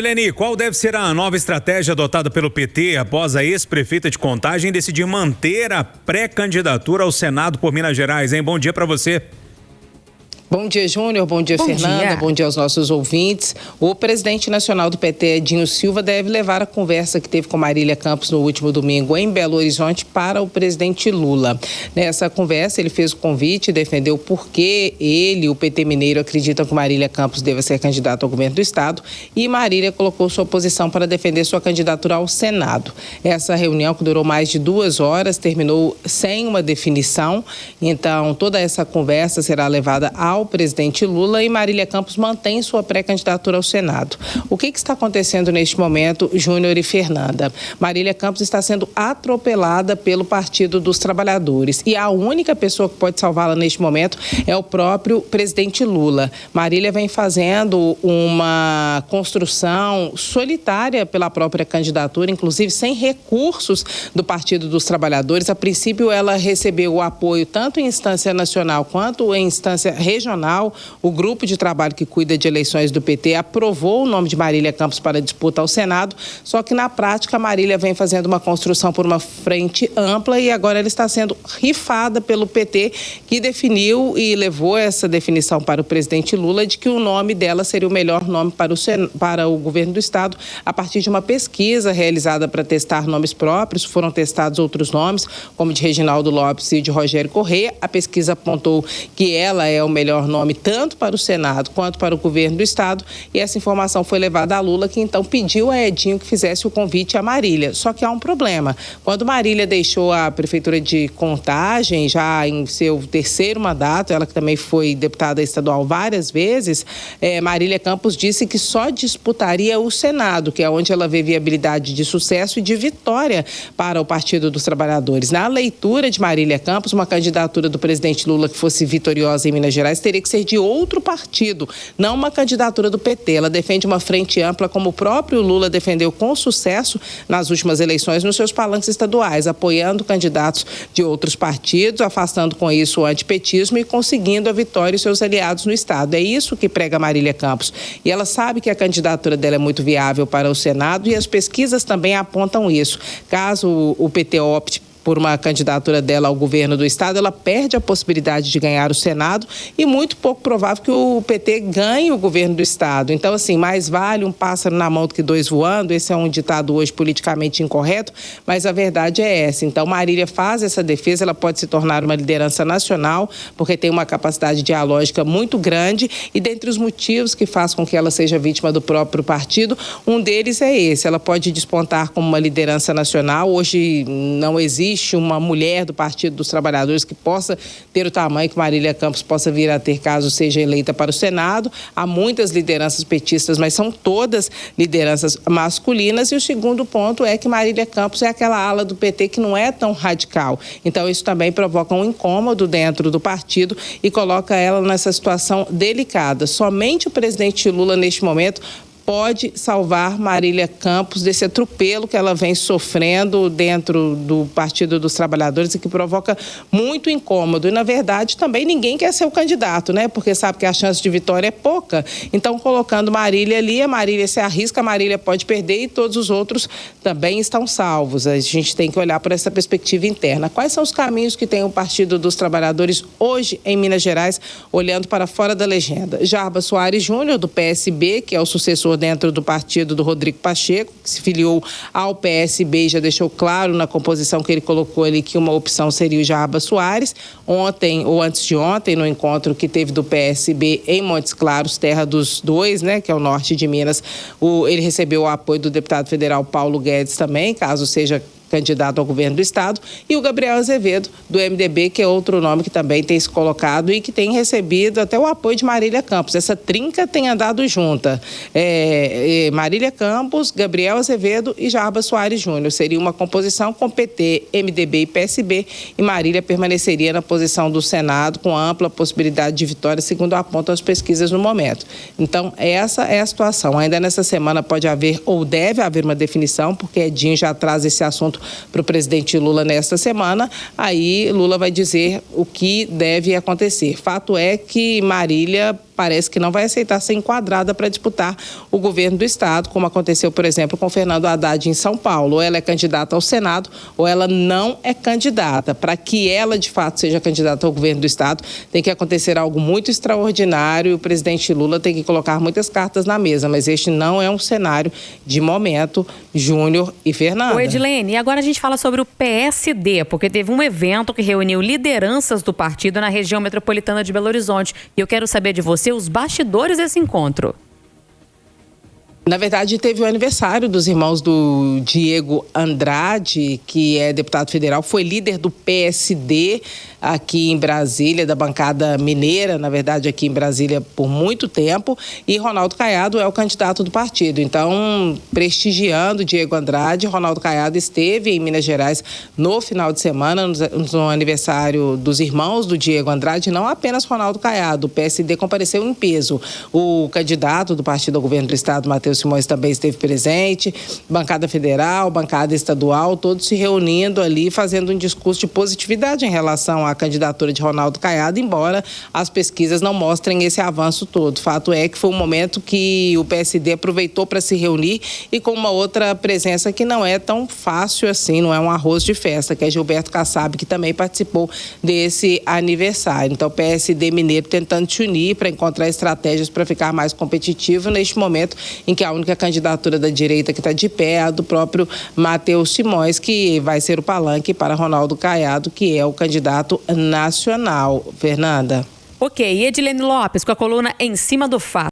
Eleni, qual deve ser a nova estratégia adotada pelo PT após a ex-prefeita de Contagem decidir manter a pré-candidatura ao Senado por Minas Gerais, hein? Bom dia para você. Bom dia, Júnior. Bom dia, Fernanda. Bom dia aos nossos ouvintes. O presidente nacional do PT, Edinho Silva, deve levar a conversa que teve com Marília Campos no último domingo em Belo Horizonte para o presidente Lula. Nessa conversa, ele fez o convite e defendeu por que ele, o PT mineiro, acreditam que Marília Campos deva ser candidata ao governo do estado, e Marília colocou sua posição para defender sua candidatura ao Senado. Essa reunião, que durou mais de 2 horas, terminou sem uma definição. Então, toda essa conversa será levada ao presidente Lula, e Marília Campos mantém sua pré-candidatura ao Senado. O que está acontecendo neste momento, Júnior e Fernanda? Marília Campos está sendo atropelada pelo Partido dos Trabalhadores, e a única pessoa que pode salvá-la neste momento é o próprio presidente Lula. Marília vem fazendo uma construção solitária pela própria candidatura, inclusive sem recursos do Partido dos Trabalhadores. A princípio, ela recebeu o apoio tanto em instância nacional quanto em instância regional. O grupo de trabalho que cuida de eleições do PT aprovou o nome de Marília Campos para disputa ao Senado, só que na prática Marília vem fazendo uma construção por uma frente ampla, e agora ela está sendo rifada pelo PT, que definiu e levou essa definição para o presidente Lula de que o nome dela seria o melhor nome para o governo do estado, a partir de uma pesquisa realizada para testar nomes próprios. Foram testados outros nomes, como de Reginaldo Lopes e de Rogério Correia. A pesquisa apontou que ela é o melhor nome tanto para o Senado quanto para o governo do estado, e essa informação foi levada a Lula, que então pediu a Edinho que fizesse o convite a Marília. Só que há um problema. Quando Marília deixou a prefeitura de Contagem, já em seu 3º mandato, ela que também foi deputada estadual várias vezes, Marília Campos disse que só disputaria o Senado, que é onde ela vê viabilidade de sucesso e de vitória para o Partido dos Trabalhadores. Na leitura de Marília Campos, uma candidatura do presidente Lula que fosse vitoriosa em Minas Gerais teria que ser de outro partido, não uma candidatura do PT. Ela defende uma frente ampla, como o próprio Lula defendeu com sucesso nas últimas eleições nos seus palanques estaduais, apoiando candidatos de outros partidos, afastando com isso o antipetismo e conseguindo a vitória e seus aliados no estado. É isso que prega Marília Campos. E ela sabe que a candidatura dela é muito viável para o Senado, e as pesquisas também apontam isso. Caso o PT opte por uma candidatura dela ao governo do estado, ela perde a possibilidade de ganhar o Senado, e muito pouco provável que o PT ganhe o governo do estado. Então, assim, mais vale um pássaro na mão do que 2 voando. Esse é um ditado hoje politicamente incorreto, mas a verdade é essa. Então, Marília faz essa defesa, ela pode se tornar uma liderança nacional, porque tem uma capacidade dialógica muito grande, e dentre os motivos que faz com que ela seja vítima do próprio partido, um deles é esse: ela pode despontar como uma liderança nacional. Hoje não existe uma mulher do Partido dos Trabalhadores que possa ter o tamanho que Marília Campos possa vir a ter caso seja eleita para o Senado. Há muitas lideranças petistas, mas são todas lideranças masculinas. E o segundo ponto é que Marília Campos é aquela ala do PT que não é tão radical. Então, isso também provoca um incômodo dentro do partido e coloca ela nessa situação delicada. Somente o presidente Lula, neste momento, pode salvar Marília Campos desse atropelo que ela vem sofrendo dentro do Partido dos Trabalhadores, e que provoca muito incômodo. E, na verdade, também ninguém quer ser o candidato, né? Porque sabe que a chance de vitória é pouca. Então, colocando Marília ali, a Marília se arrisca, a Marília pode perder, e todos os outros também estão salvos. A gente tem que olhar por essa perspectiva interna. Quais são os caminhos que tem o Partido dos Trabalhadores hoje em Minas Gerais, olhando para fora da legenda? Jarbas Soares Júnior, do PSB, que é o sucessor dentro do partido do Rodrigo Pacheco, que se filiou ao PSB e já deixou claro na composição que ele colocou ali que uma opção seria o Jarbas Soares. Ontem, ou antes de ontem, no encontro que teve do PSB em Montes Claros, terra dos dois, né, que é o norte de Minas, ele recebeu o apoio do deputado federal Paulo Guedes também, caso seja candidato ao governo do estado, e o Gabriel Azevedo, do MDB, que é outro nome que também tem se colocado e que tem recebido até o apoio de Marília Campos. Essa trinca tem andado junta. Marília Campos, Gabriel Azevedo e Jarbas Soares Júnior. Seria uma composição com PT, MDB e PSB, e Marília permaneceria na posição do Senado com ampla possibilidade de vitória, segundo apontam as pesquisas no momento. Então, essa é a situação. Ainda nessa semana pode haver, ou deve haver, uma definição, porque Edinho já traz esse assunto para o presidente Lula nesta semana. Aí Lula vai dizer o que deve acontecer. Fato é que Marília parece que não vai aceitar ser enquadrada para disputar o governo do estado, como aconteceu, por exemplo, com Fernando Haddad em São Paulo. Ou ela é candidata ao Senado ou ela não é candidata. Para que ela, de fato, seja candidata ao governo do estado, tem que acontecer algo muito extraordinário e o presidente Lula tem que colocar muitas cartas na mesa, mas este não é um cenário de momento, Júnior e Fernanda. Oi, Edilene, e agora a gente fala sobre o PSD, porque teve um evento que reuniu lideranças do partido na região metropolitana de Belo Horizonte. E eu quero saber de você os bastidores desse encontro. Na verdade, teve o aniversário dos irmãos do Diego Andrade, que é deputado federal, foi líder do PSD aqui em Brasília, da bancada mineira, na verdade, aqui em Brasília por muito tempo, e Ronaldo Caiado é o candidato do partido. Então, prestigiando Diego Andrade, Ronaldo Caiado esteve em Minas Gerais no final de semana, no aniversário dos irmãos do Diego Andrade, não apenas Ronaldo Caiado, o PSD compareceu em peso. O candidato do partido ao governo do estado, Matheus Simões, também esteve presente, bancada federal, bancada estadual, todos se reunindo ali, fazendo um discurso de positividade em relação à candidatura de Ronaldo Caiado, embora as pesquisas não mostrem esse avanço todo. Fato é que foi um momento que o PSD aproveitou para se reunir e com uma outra presença que não é tão fácil assim, não é um arroz de festa, que é Gilberto Kassab, que também participou desse aniversário. Então, o PSD mineiro tentando se unir para encontrar estratégias para ficar mais competitivo neste momento em que a única candidatura da direita que está de pé é a do próprio Matheus Simões, que vai ser o palanque para Ronaldo Caiado, que é o candidato nacional. Fernanda. Ok, e Edilene Lopes com a coluna Em Cima do Fato.